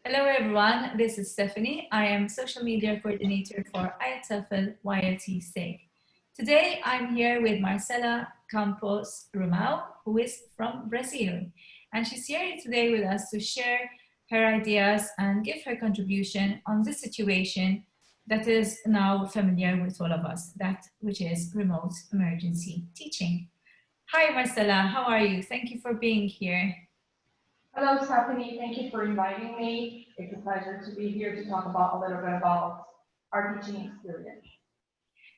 Hello everyone, this is Stephanie. I am social media coordinator for IATEFL YLTSIG. Today I'm here with Marcela Campos Romao, who is from Brazil. And she's here today with us to share her ideas and give her contribution on this situation that is now familiar with all of us, which is remote emergency teaching. Hi Marcela, how are you? Thank you for being here. Hello, Stephanie. Thank you for inviting me. It's a pleasure to be here to talk about a little bit about our teaching experience.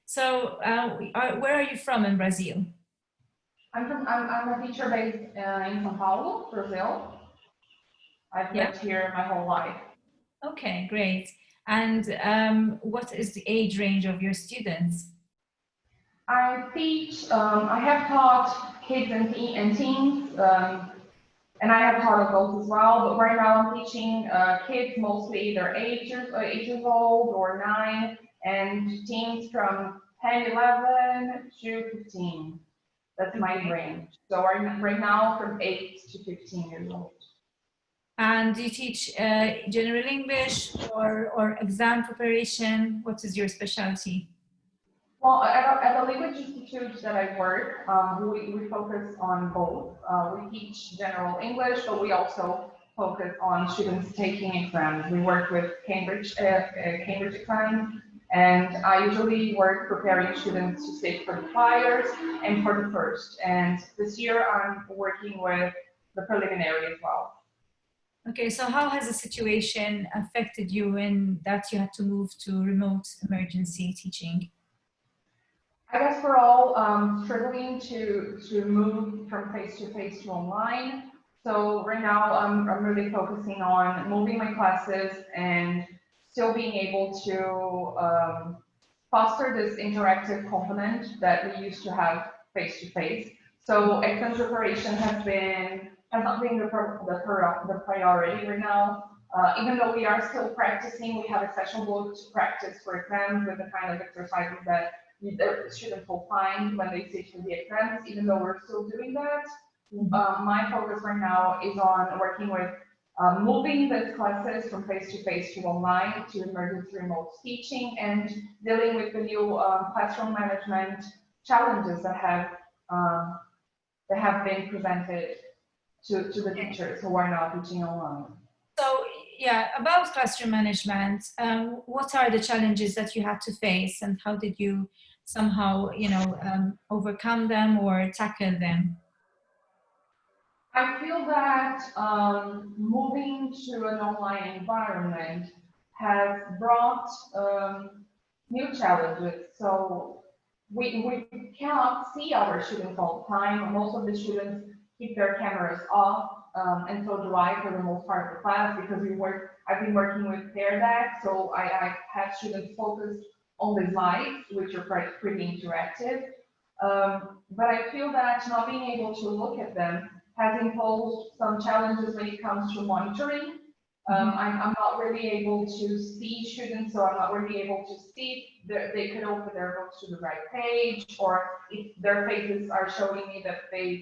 So, where are you from in Brazil? I'm a teacher based in São Paulo, Brazil. I've lived here my whole life. Okay, great. And what is the age range of your students? I have taught kids and teens, and I have taught adults as well, but right now I'm teaching kids mostly they're 8 years old or 9, and teens from 10, 11 to 15. That's my range. So right now from 8 to 15 years old. And do you teach general English or exam preparation? What is your specialty? Well, at the language institute that I work, we focus on both. We teach general English, but we also focus on students taking exams. We work with Cambridge exams, and I usually work preparing students to sit for the flyers and for the first. And this year I'm working with the preliminary as well. Okay, so how has the situation affected you in that you had to move to remote emergency teaching? I guess we're all struggling to move from face to online. So right now I'm really focusing on moving my classes and still being able to foster this interactive component that we used to have face to face. So exam preparation has not been the priority right now. Even though we are still practicing, we have a special book to practice for exams with the kind of exercises that the students will find when they sit for the exams, even though we're still doing that. My focus right now is on working with moving these classes from face to online to emergency remote teaching and dealing with the new classroom management challenges that have been presented to the teachers who are now teaching online. So, yeah, about classroom management, what are the challenges that you had to face and how did you somehow, overcome them or tackle them? I feel that moving to an online environment has brought new challenges. So we cannot see our students all the time. Most of the students keep their cameras off, and so do I for the most part of the class because I've been working with Pear Deck, so I have students focused on the slides, which are pretty interactive. But I feel that not being able to look at them has imposed some challenges when it comes to monitoring. I'm not really able to see students, so I'm not really able to see they could open their books to the right page, or if their faces are showing me that they're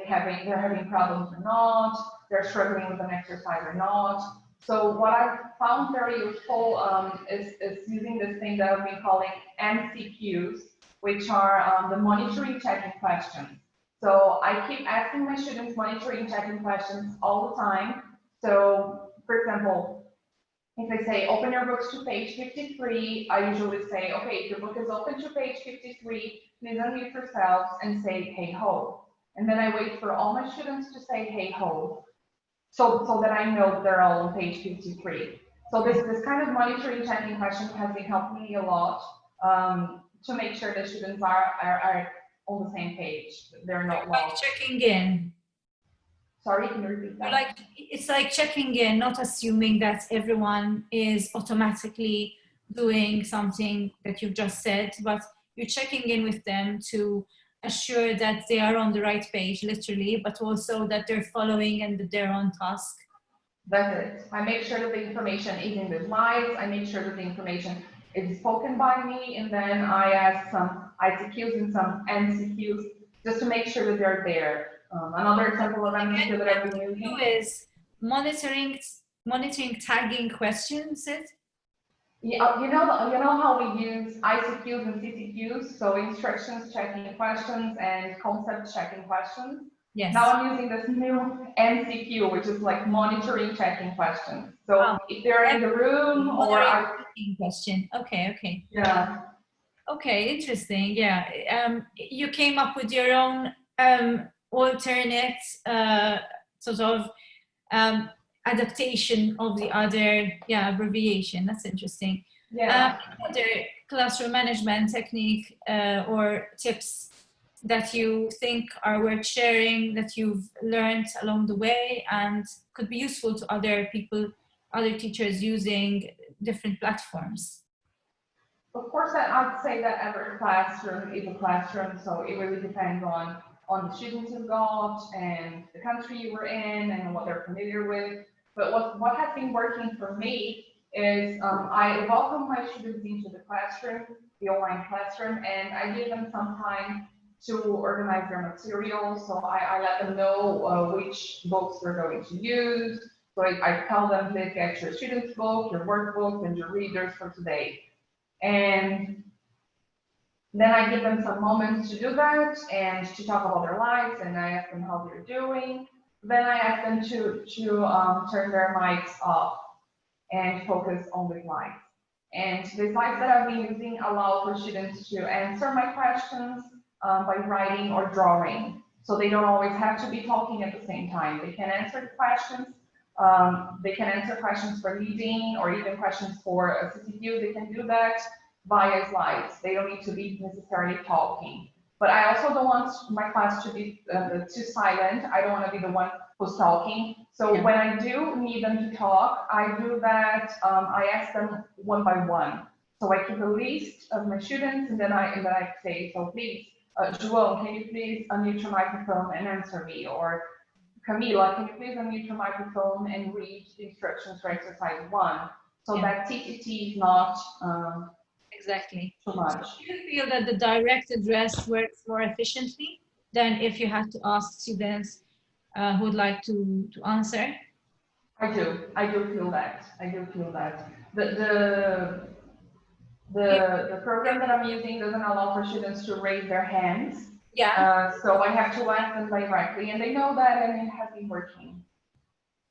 having problems or not, they're struggling with an exercise or not. So what I've found very useful is using this thing that I've been calling MCQs, which are the monitoring checking questions. So I keep asking my students monitoring checking questions all the time. So for example, if I say open your books to page 53, I usually say, okay, if your book is open to page 53, please unmute yourselves and say hey ho. And then I wait for all my students to say hey ho, so that I know they're all on page 53. So this kind of monitoring checking question has been helping me a lot to make sure the students are on the same page. They're not lost. Like checking in. Sorry, can you repeat that? It's like checking in, not assuming that everyone is automatically doing something that you've just said, but you're checking in with them to assure that they are on the right page, literally, but also that they're following and that they're on task. That's it. I make sure that the information is in the slides. I make sure that the information is spoken by me, and then I ask some ICQs and some MCQs just to make sure that they're there. Another example of MCQ that I've been using is monitoring monitoring tagging questions, is it? Yeah, you know how we use ICQs and CCQs, so instructions checking questions and concept checking questions. Yes. Now I'm using this new MCQ, which is like monitoring checking questions. So Oh, if they're in the room or monitoring question. Okay, okay. yeah. Okay, interesting. Yeah. You came up with your own alternate sort of adaptation of the other, abbreviation. That's interesting. Yeah. Other classroom management technique or tips that you think are worth sharing, that you've learned along the way and could be useful to other people, other teachers using different platforms? Of course, I'd say that every classroom is a classroom, so it really depends on the students you've got and the country you were in and what they're familiar with. But what has been working for me is I welcome my students into the classroom, the online classroom, and I give them some time to organize their materials. So I let them know which books they're going to use. So I tell them, please get your student's book, your workbook, and your readers for today. And then I give them some moments to do that and to talk about their lives, and I ask them how they're doing. Then I ask them to turn their mics off and focus on the slides. And the slides that I've been using allow for students to answer my questions by writing or drawing. So they don't always have to be talking at the same time. They can answer the questions. They can answer questions for leading or even questions for a CCQ. They can do that via slides. They don't need to be necessarily talking. But I also don't want my class to be too silent. I don't want to be the one who's talking. So when I do need them to talk, I do that. I ask them one by one. So I keep a list of my students, and then I say, so please, João, can you please unmute your microphone and answer me? Or Camila, can you please unmute your microphone and read the instructions for exercise 1? So that TTT is not exactly too much. So do you feel that the direct address works more efficiently than if you had to ask students who would like to answer? I do feel that. I do feel that. The program that I'm using doesn't allow for students to raise their hands. Yeah. So I have to ask them directly, and they know that, and it has been working.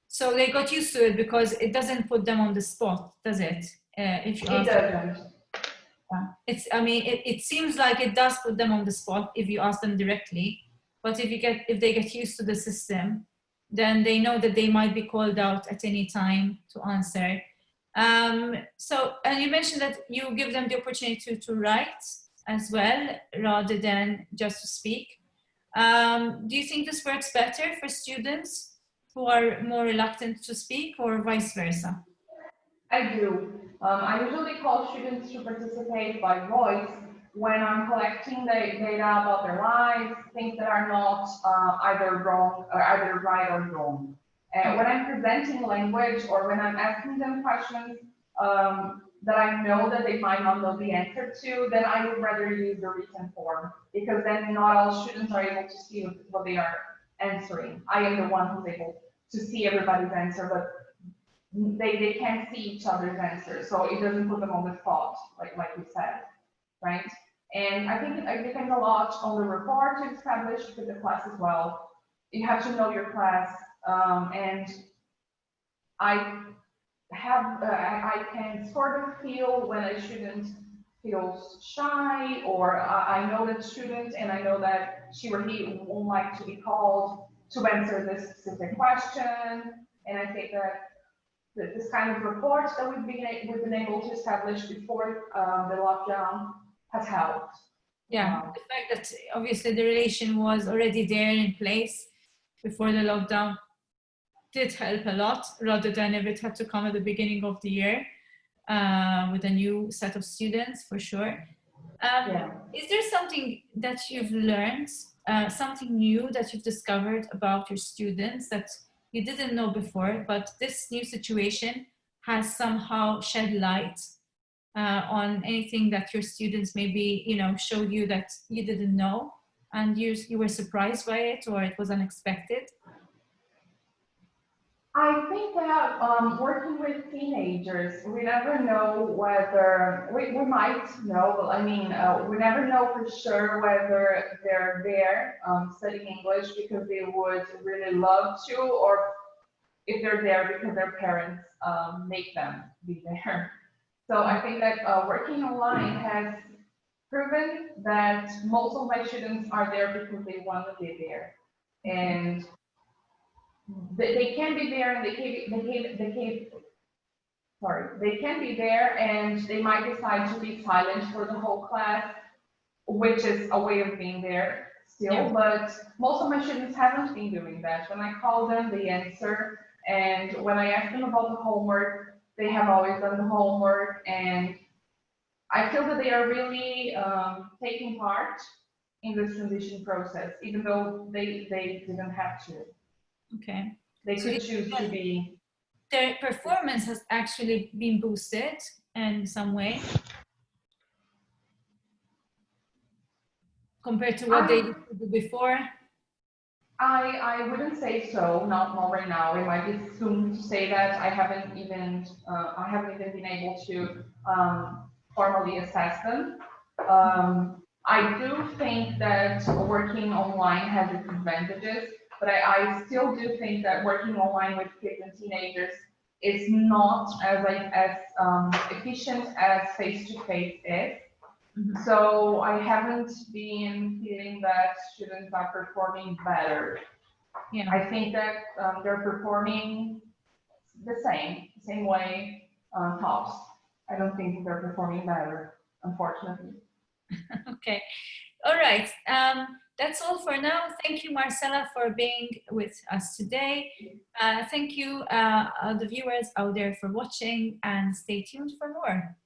So they got used to it because it doesn't put them on the spot, does it? If you ask them. It's, I mean, it seems like it does put them on the spot if you ask them directly, but if they get used to the system, then they know that they might be called out at any time to answer. So, and you mentioned that you give them the opportunity to write as well, rather than just to speak. Do you think this works better for students who are more reluctant to speak, or vice versa? I do. I usually call students to participate by voice when I'm collecting the data about their lives, things that are not either wrong or either right or wrong. And when I'm presenting language or when I'm asking them questions that I know that they might not know the answer to, then I would rather use the written form, because then not all students are able to see what they are answering. I am the one who's able to see everybody's answer, but they can't see each other's answers, so it doesn't put them on the spot, like you said, right? And I think it depends a lot on the rapport to establish with the class as well. You have to know your class, and I can sort of feel when a student feels shy, or I know that student and I know that she or he won't like to be called to answer this specific question, and I think that this kind of report that we've been able to establish before the lockdown has helped. Yeah, the fact that obviously the relation was already there in place before the lockdown did help a lot, rather than if it had to come at the beginning of the year with a new set of students, for sure. Is there something that you've learned, something new that you've discovered about your students that you didn't know before, but this new situation has somehow shed light on anything that your students maybe, showed you that you didn't know, and you were surprised by it, or it was unexpected? I think that working with teenagers, we never know whether, we might know, but I mean, we never know for sure whether they're there studying English because they would really love to, or if they're there because their parents make them be there. So I think that working online has proven that most of my students are there because they want to be there. And they can be there and they can be there and they might decide to be silent for the whole class, which is a way of being there still, Yeah. but most of my students haven't been doing that. When I call them, they answer, and when I ask them about the homework, they have always done the homework, and I feel that they are really taking part in this transition process, even though they didn't have to. Okay. They So could choose to be. their performance has actually been boosted in some way compared to what they used to do before? I wouldn't say so, not right now. It might be soon to say that. I haven't even been able to formally assess them. I do think that working online has its advantages, but I still do think that working online with kids and teenagers is not as efficient as face-to-face is. Mhm. So I haven't been feeling that students are performing better. Yeah. I think that they're performing the same way tops. I don't think they're performing better, unfortunately. Okay. All right. That's all for now. Thank you, Marcela, for being with us today. Thank you, the viewers out there, for watching, and stay tuned for more.